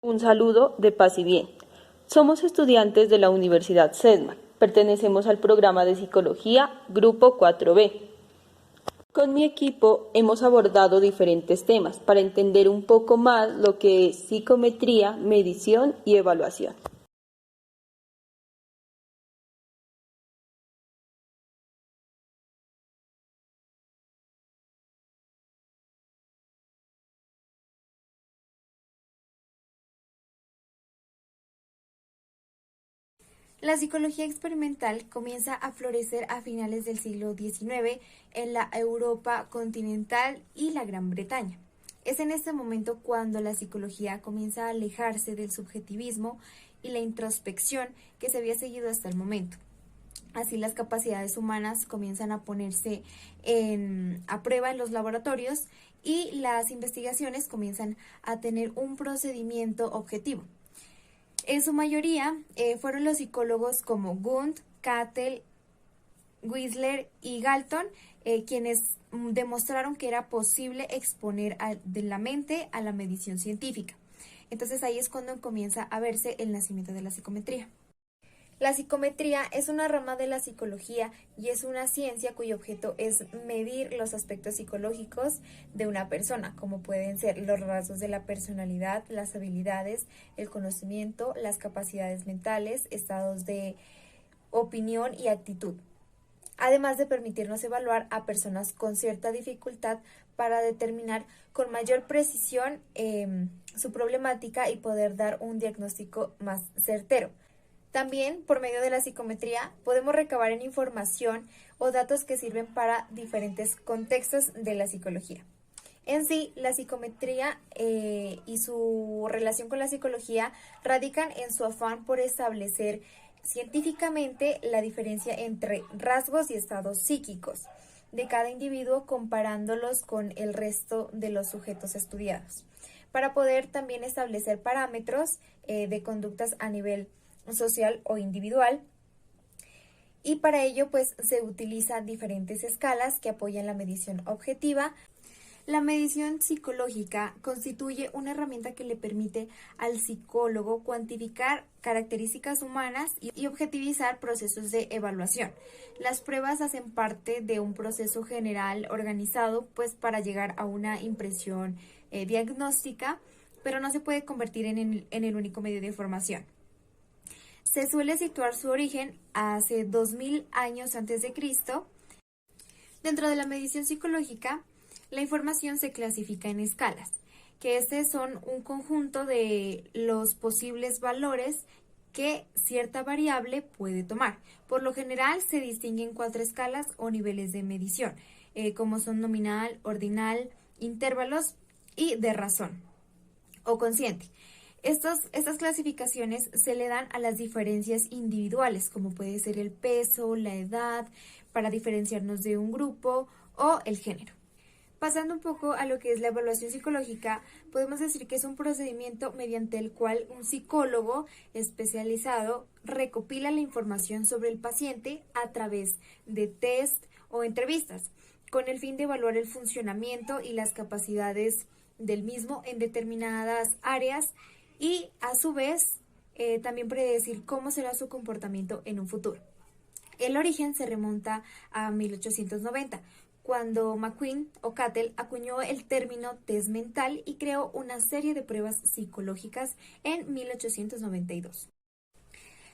Un saludo de paz y bien. Somos estudiantes de la Universidad SESMAC. Pertenecemos al programa de Psicología Grupo 4B. Con mi equipo hemos abordado diferentes temas para entender un poco más lo que es psicometría, medición y evaluación. La psicología experimental comienza a florecer a finales del siglo XIX en la Europa continental y la Gran Bretaña. Es en este momento cuando la psicología comienza a alejarse del subjetivismo y la introspección que se había seguido hasta el momento. Así las capacidades humanas comienzan a ponerse a prueba en los laboratorios y las investigaciones comienzan a tener un procedimiento objetivo. En su mayoría fueron los psicólogos como Wundt, Cattell, Wissler y Galton quienes demostraron que era posible exponer de la mente a la medición científica. Entonces ahí es cuando comienza a verse el nacimiento de la psicometría. La psicometría es una rama de la psicología y es una ciencia cuyo objeto es medir los aspectos psicológicos de una persona, como pueden ser los rasgos de la personalidad, las habilidades, el conocimiento, las capacidades mentales, estados de opinión y actitud, además de permitirnos evaluar a personas con cierta dificultad para determinar con mayor precisión su problemática y poder dar un diagnóstico más certero. También, por medio de la psicometría, podemos recabar en información o datos que sirven para diferentes contextos de la psicología. En sí, la psicometría y su relación con la psicología radican en su afán por establecer científicamente la diferencia entre rasgos y estados psíquicos de cada individuo comparándolos con el resto de los sujetos estudiados, para poder también establecer parámetros de conductas a nivel social o individual, y para ello pues se utilizan diferentes escalas que apoyan la medición objetiva. La medición psicológica constituye una herramienta que le permite al psicólogo cuantificar características humanas y objetivizar procesos de evaluación. Las pruebas hacen parte de un proceso general organizado pues para llegar a una impresión diagnóstica, pero no se puede convertir en el único medio de información. Se suele situar su origen hace 2000 años antes de Cristo. Dentro de la medición psicológica, la información se clasifica en escalas, que son un conjunto de los posibles valores que cierta variable puede tomar. Por lo general, se distinguen 4 escalas o niveles de medición, como son nominal, ordinal, intervalos y de razón o consciente. Estas clasificaciones se le dan a las diferencias individuales, como puede ser el peso, la edad, para diferenciarnos de un grupo, o el género. Pasando un poco a lo que es la evaluación psicológica, podemos decir que es un procedimiento mediante el cual un psicólogo especializado recopila la información sobre el paciente a través de test o entrevistas, con el fin de evaluar el funcionamiento y las capacidades del mismo en determinadas áreas y a su vez también predecir cómo será su comportamiento en un futuro. El origen se remonta a 1890, cuando McQueen o Cattell acuñó el término test mental y creó una serie de pruebas psicológicas en 1892.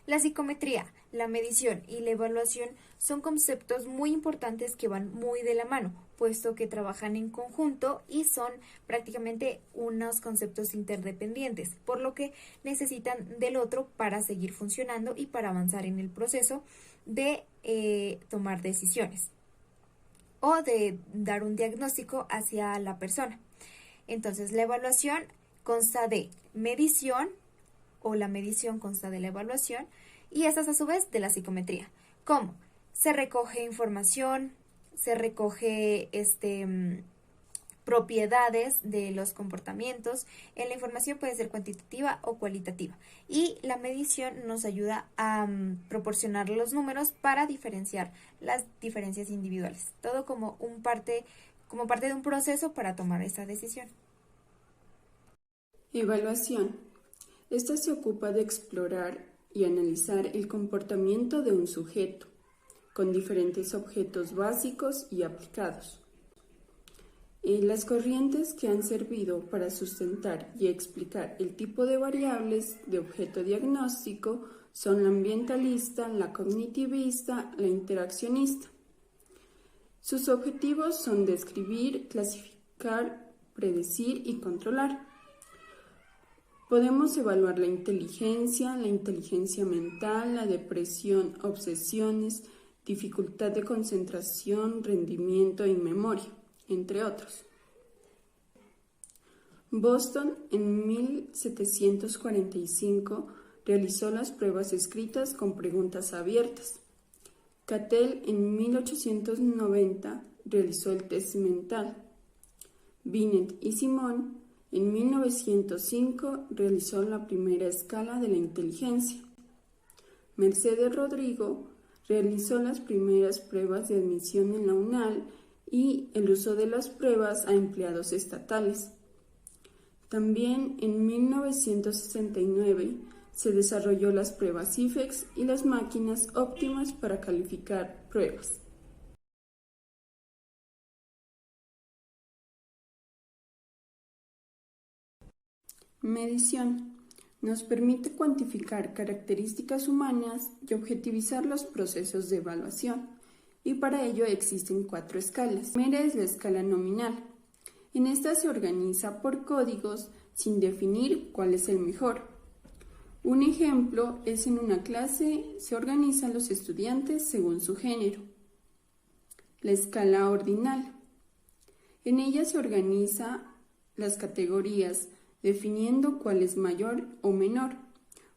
La psicometría, la medición y la evaluación son conceptos muy importantes que van muy de la mano, puesto que trabajan en conjunto y son prácticamente unos conceptos interdependientes, por lo que necesitan del otro para seguir funcionando y para avanzar en el proceso de tomar decisiones o de dar un diagnóstico hacia la persona. Entonces, la evaluación consta de medición, o la medición consta de la evaluación, y estas a su vez de la psicometría. ¿Cómo? Se recoge información, se recoge propiedades de los comportamientos. En la información puede ser cuantitativa o cualitativa. Y la medición nos ayuda a proporcionar los números para diferenciar las diferencias individuales. Todo como parte de un proceso para tomar esta decisión. Evaluación. Esta se ocupa de explorar y analizar el comportamiento de un sujeto, con diferentes objetos básicos y aplicados. Las corrientes que han servido para sustentar y explicar el tipo de variables de objeto diagnóstico son la ambientalista, la cognitivista, la interaccionista. Sus objetivos son describir, clasificar, predecir y controlar. Podemos evaluar la inteligencia mental, la depresión, obsesiones, dificultad de concentración, rendimiento y memoria, entre otros. Boston en 1745 realizó las pruebas escritas con preguntas abiertas. Cattell en 1890 realizó el test mental. Binet y Simon en 1905 realizó la primera escala de la inteligencia. Mercedes Rodrigo realizó las primeras pruebas de admisión en la UNAL y el uso de las pruebas a empleados estatales. También en 1969 se desarrolló las pruebas IFEX y las máquinas óptimas para calificar pruebas. Medición. Nos permite cuantificar características humanas y objetivizar los procesos de evaluación, y para ello existen 4 escalas. La primera es la escala nominal. En esta se organiza por códigos sin definir cuál es el mejor. Un ejemplo es en una clase se organizan los estudiantes según su género. La escala ordinal. En ella se organizan las categorías definiendo cuál es mayor o menor.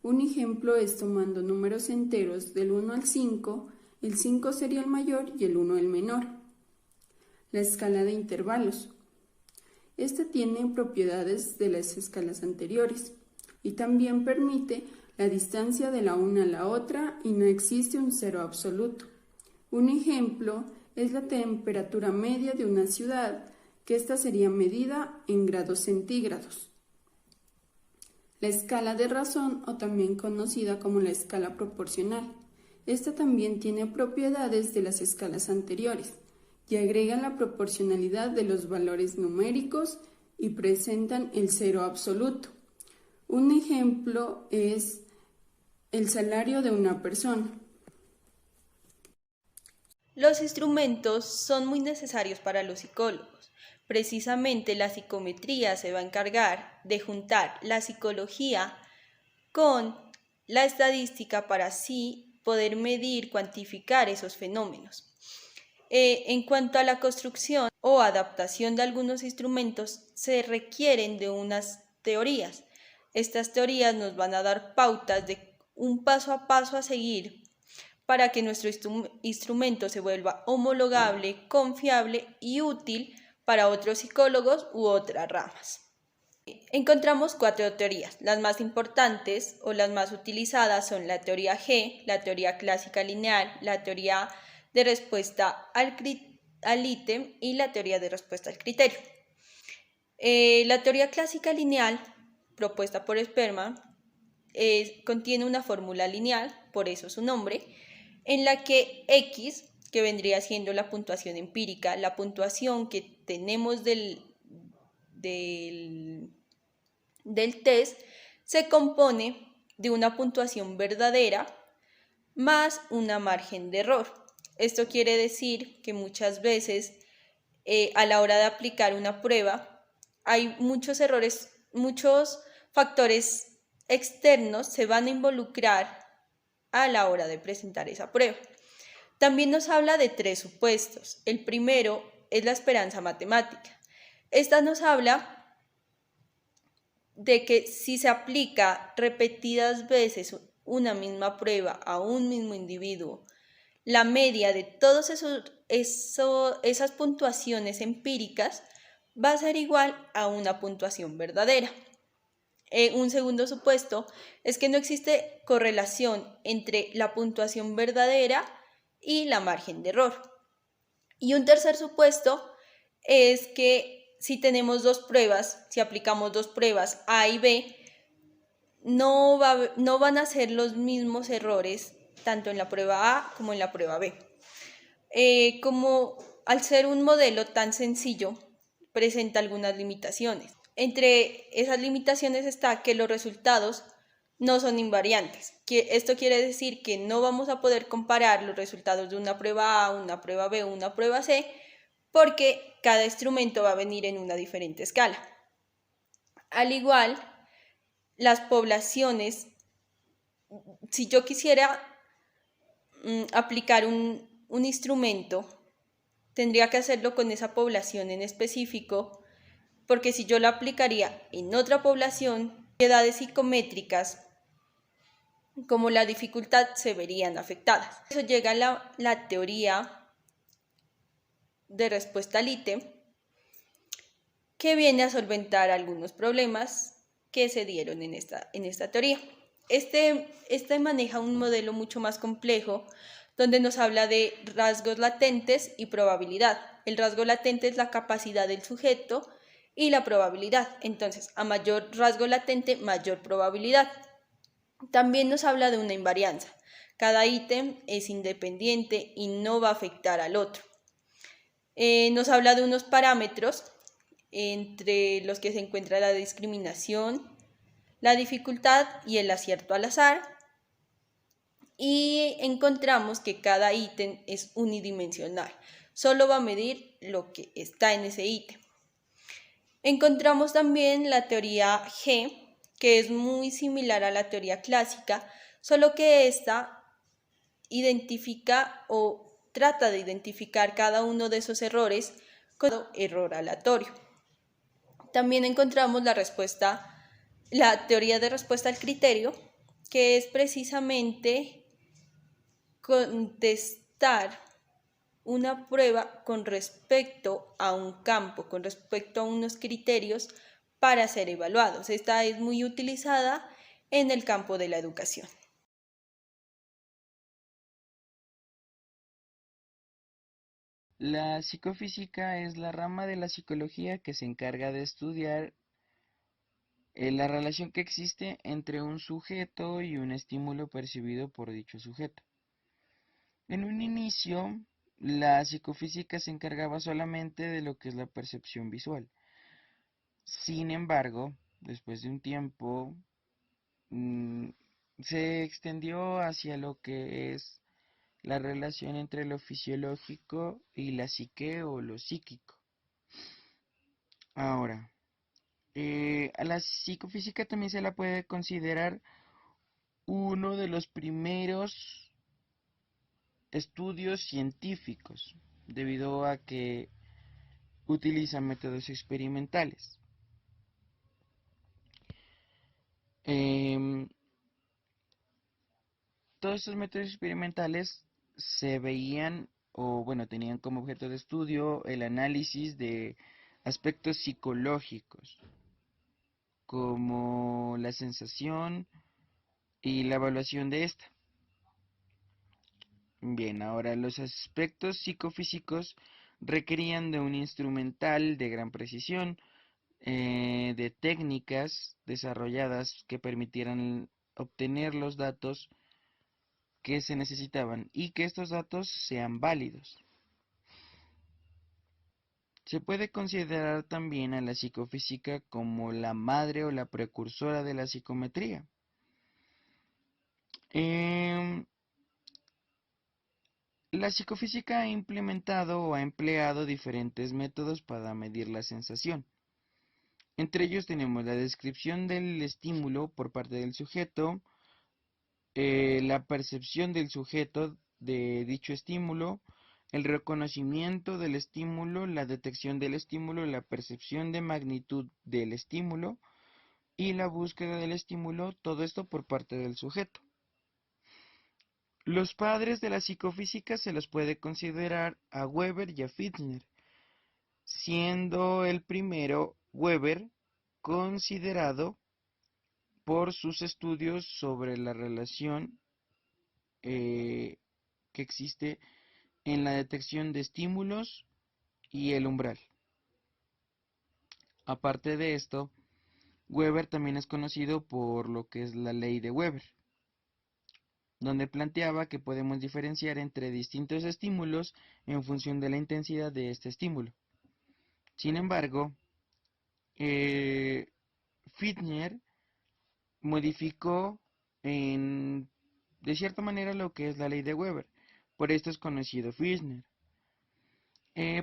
Un ejemplo es tomando números enteros del 1 al 5, el 5 sería el mayor y el 1 el menor. La escala de intervalos. Esta tiene propiedades de las escalas anteriores y también permite la distancia de la una a la otra y no existe un cero absoluto. Un ejemplo es la temperatura media de una ciudad, que esta sería medida en grados centígrados. La escala de razón, o también conocida como la escala proporcional. Esta también tiene propiedades de las escalas anteriores y agrega la proporcionalidad de los valores numéricos y presentan el cero absoluto. Un ejemplo es el salario de una persona. Los instrumentos son muy necesarios para los psicólogos. Precisamente la psicometría se va a encargar de juntar la psicología con la estadística para así poder medir, cuantificar esos fenómenos. En cuanto a la construcción o adaptación de algunos instrumentos, se requieren de unas teorías. Estas teorías nos van a dar pautas de un paso a paso a seguir para que nuestro instrumento se vuelva homologable, confiable y útil para otros psicólogos u otras ramas. Encontramos 4 teorías. Las más importantes o las más utilizadas son la teoría G, la teoría clásica lineal, la teoría de respuesta al ítem y la teoría de respuesta al criterio. La teoría clásica lineal, propuesta por Sperman, contiene una fórmula lineal, por eso su nombre, en la que X, que vendría siendo la puntuación empírica, la puntuación que tenemos del test, se compone de una puntuación verdadera más una margen de error. Esto quiere decir que muchas veces a la hora de aplicar una prueba hay muchos errores, muchos factores externos se van a involucrar a la hora de presentar esa prueba. También nos habla de 3 supuestos. El primero es la esperanza matemática. Esta nos habla de que si se aplica repetidas veces una misma prueba a un mismo individuo, la media de todas esas puntuaciones empíricas va a ser igual a una puntuación verdadera. Un segundo supuesto es que no existe correlación entre la puntuación verdadera y la margen de error. Y un tercer supuesto es que si tenemos 2 pruebas, si aplicamos 2 pruebas A y B, no van a ser los mismos errores tanto en la prueba A como en la prueba B. Como al ser un modelo tan sencillo, presenta algunas limitaciones. Entre esas limitaciones está que los resultados no son invariantes. Esto quiere decir que no vamos a poder comparar los resultados de una prueba A, una prueba B o una prueba C, porque cada instrumento va a venir en una diferente escala. Al igual, las poblaciones, si yo quisiera aplicar un instrumento, tendría que hacerlo con esa población en específico, porque si yo lo aplicaría en otra población, edades psicométricas como la dificultad se verían afectadas. Eso llega a la teoría de respuesta al ítem, que viene a solventar algunos problemas que se dieron en esta teoría. Este maneja un modelo mucho más complejo, donde nos habla de rasgos latentes y probabilidad. El rasgo latente es la capacidad del sujeto y la probabilidad. Entonces, a mayor rasgo latente, mayor probabilidad. También nos habla de una invarianza. Cada ítem es independiente y no va a afectar al otro. Nos habla de unos parámetros entre los que se encuentra la discriminación, la dificultad y el acierto al azar. Y encontramos que cada ítem es unidimensional. Solo va a medir lo que está en ese ítem. Encontramos también la teoría G, que es muy similar a la teoría clásica, solo que esta identifica o trata de identificar cada uno de esos errores como error aleatorio. También encontramos la teoría de respuesta al criterio, que es precisamente contestar una prueba con respecto a un campo, con respecto a unos criterios para ser evaluados. Esta es muy utilizada en el campo de la educación. La psicofísica es la rama de la psicología que se encarga de estudiar la relación que existe entre un sujeto y un estímulo percibido por dicho sujeto. En un inicio, la psicofísica se encargaba solamente de lo que es la percepción visual. Sin embargo, después de un tiempo, mm, se extendió hacia lo que es la relación entre lo fisiológico y la psique o lo psíquico. Ahora, a la psicofísica también se la puede considerar uno de los primeros estudios científicos, debido a que utiliza métodos experimentales. Em, Todos estos métodos experimentales se veían o bueno, tenían como objeto de estudio el análisis de aspectos psicológicos, como la sensación y la evaluación de esta. Bien, ahora los aspectos psicofísicos requerían de un instrumental de gran precisión, de técnicas desarrolladas que permitieran obtener los datos que se necesitaban y que estos datos sean válidos. Se puede considerar también a la psicofísica como la madre o la precursora de la psicometría. La psicofísica ha implementado o ha empleado diferentes métodos para medir la sensación. Entre ellos tenemos la descripción del estímulo por parte del sujeto, la percepción del sujeto de dicho estímulo, el reconocimiento del estímulo, la detección del estímulo, la percepción de magnitud del estímulo y la búsqueda del estímulo, todo esto por parte del sujeto. Los padres de la psicofísica se los puede considerar a Weber y a Fichtner, siendo el primero, Weber, considerado por sus estudios sobre la relación que existe en la detección de estímulos y el umbral. Aparte de esto, Weber también es conocido por lo que es la ley de Weber, donde planteaba que podemos diferenciar entre distintos estímulos en función de la intensidad de este estímulo. Sin embargo, Fitner modificó de cierta manera lo que es la ley de Weber. Por esto es conocido Fitner.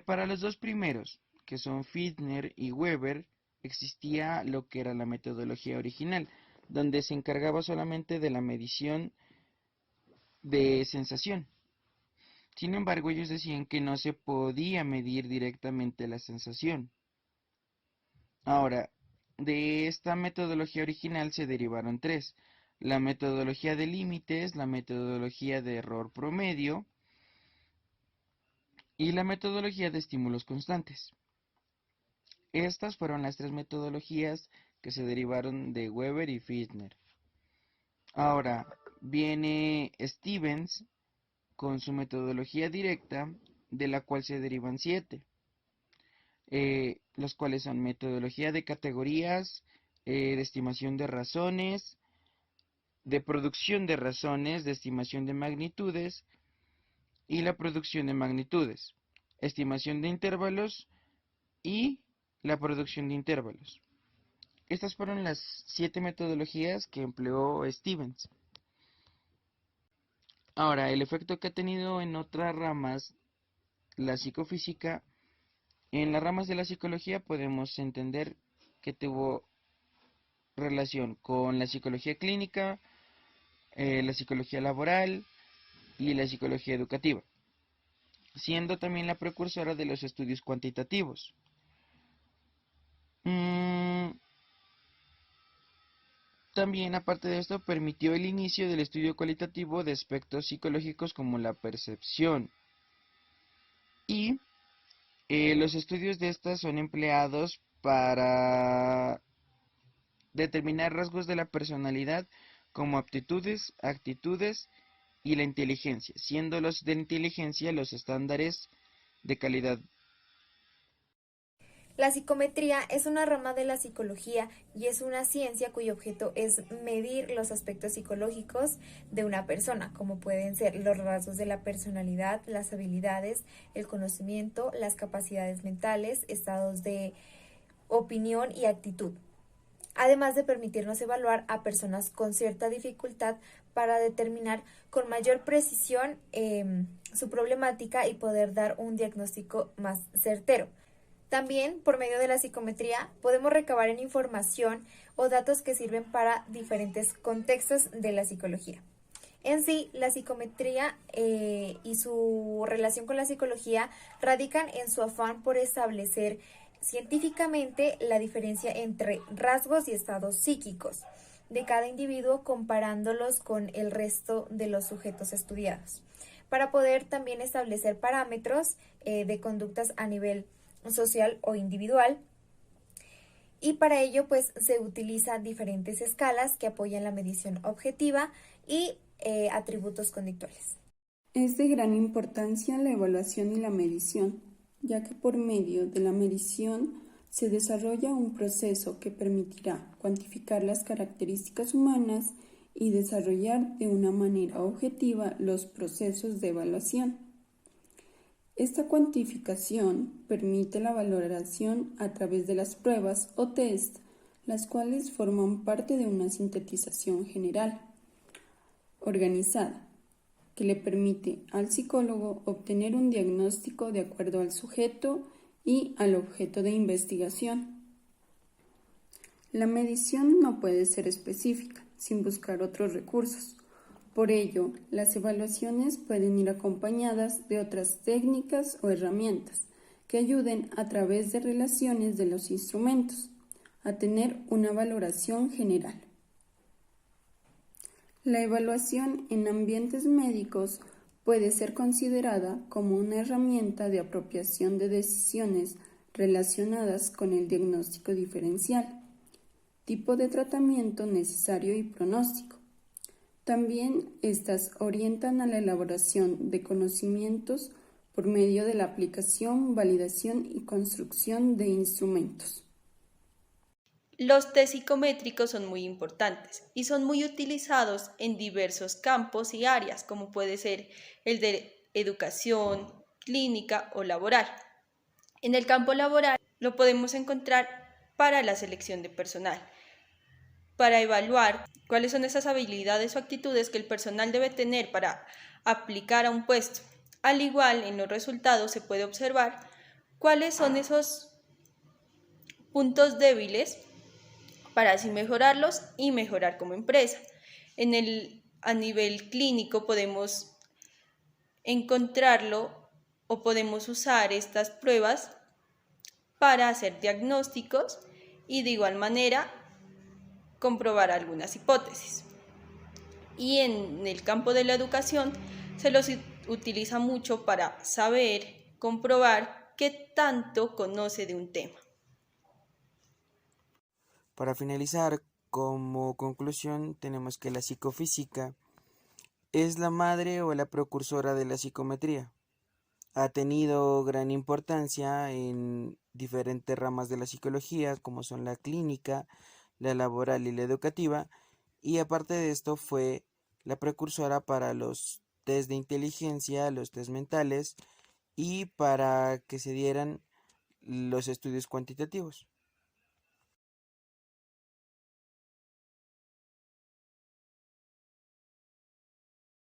Para los dos primeros, que son Fitner y Weber, existía lo que era la metodología original, donde se encargaba solamente de la medición de sensación. Sin embargo, ellos decían que no se podía medir directamente la sensación. Ahora, de esta metodología original se derivaron tres: la metodología de límites, la metodología de error promedio y la metodología de estímulos constantes. Estas fueron las tres metodologías que se derivaron de Weber y Fitner. Ahora viene Stevens con su metodología directa, de la cual se derivan 7, los cuales son metodología de categorías, de estimación de razones, de producción de razones, de estimación de magnitudes y la producción de magnitudes, estimación de intervalos y la producción de intervalos. Estas fueron las 7 metodologías que empleó Stevens. Ahora, el efecto que ha tenido en otras ramas, la psicofísica, en las ramas de la psicología podemos entender que tuvo relación con la psicología clínica, la psicología laboral y la psicología educativa, siendo también la precursora de los estudios cuantitativos. También, aparte de esto, permitió el inicio del estudio cualitativo de aspectos psicológicos como la percepción. Y los estudios de estas son empleados para determinar rasgos de la personalidad como aptitudes, actitudes y la inteligencia, siendo los de inteligencia los estándares de calidad. La psicometría es una rama de la psicología y es una ciencia cuyo objeto es medir los aspectos psicológicos de una persona, como pueden ser los rasgos de la personalidad, las habilidades, el conocimiento, las capacidades mentales, estados de opinión y actitud, además de permitirnos evaluar a personas con cierta dificultad para determinar con mayor precisión su problemática y poder dar un diagnóstico más certero. También, por medio de la psicometría, podemos recabar información o datos que sirven para diferentes contextos de la psicología. En sí, la psicometría y su relación con la psicología radican en su afán por establecer científicamente la diferencia entre rasgos y estados psíquicos de cada individuo, comparándolos con el resto de los sujetos estudiados, para poder también establecer parámetros de conductas a nivel social o individual, y para ello pues se utilizan diferentes escalas que apoyan la medición objetiva y atributos conductuales. Es de gran importancia la evaluación y la medición, ya que por medio de la medición se desarrolla un proceso que permitirá cuantificar las características humanas y desarrollar de una manera objetiva los procesos de evaluación. Esta cuantificación permite la valoración a través de las pruebas o test, las cuales forman parte de una sintetización general, organizada, que le permite al psicólogo obtener un diagnóstico de acuerdo al sujeto y al objeto de investigación. La medición no puede ser específica, sin buscar otros recursos. Por ello, las evaluaciones pueden ir acompañadas de otras técnicas o herramientas que ayuden a través de relaciones de los instrumentos a tener una valoración general. La evaluación en ambientes médicos puede ser considerada como una herramienta de apropiación de decisiones relacionadas con el diagnóstico diferencial, tipo de tratamiento necesario y pronóstico. También estas orientan a la elaboración de conocimientos por medio de la aplicación, validación y construcción de instrumentos. Los test psicométricos son muy importantes y son muy utilizados en diversos campos y áreas, como puede ser el de educación, clínica o laboral. En el campo laboral lo podemos encontrar para la selección de personal, para evaluar cuáles son esas habilidades o actitudes que el personal debe tener para aplicar a un puesto. Al igual, en los resultados se puede observar cuáles son esos puntos débiles para así mejorarlos y mejorar como empresa. A nivel clínico podemos encontrarlo o podemos usar estas pruebas para hacer diagnósticos y de igual manera comprobar algunas hipótesis. Y en el campo de la educación se los utiliza mucho para saber, comprobar qué tanto conoce de un tema. Para finalizar, como conclusión, tenemos que la psicofísica es la madre o la precursora de la psicometría. Ha tenido gran importancia en diferentes ramas de la psicología, como son la clínica, la laboral y la educativa, y aparte de esto fue la precursora para los test de inteligencia, los test mentales y para que se dieran los estudios cuantitativos.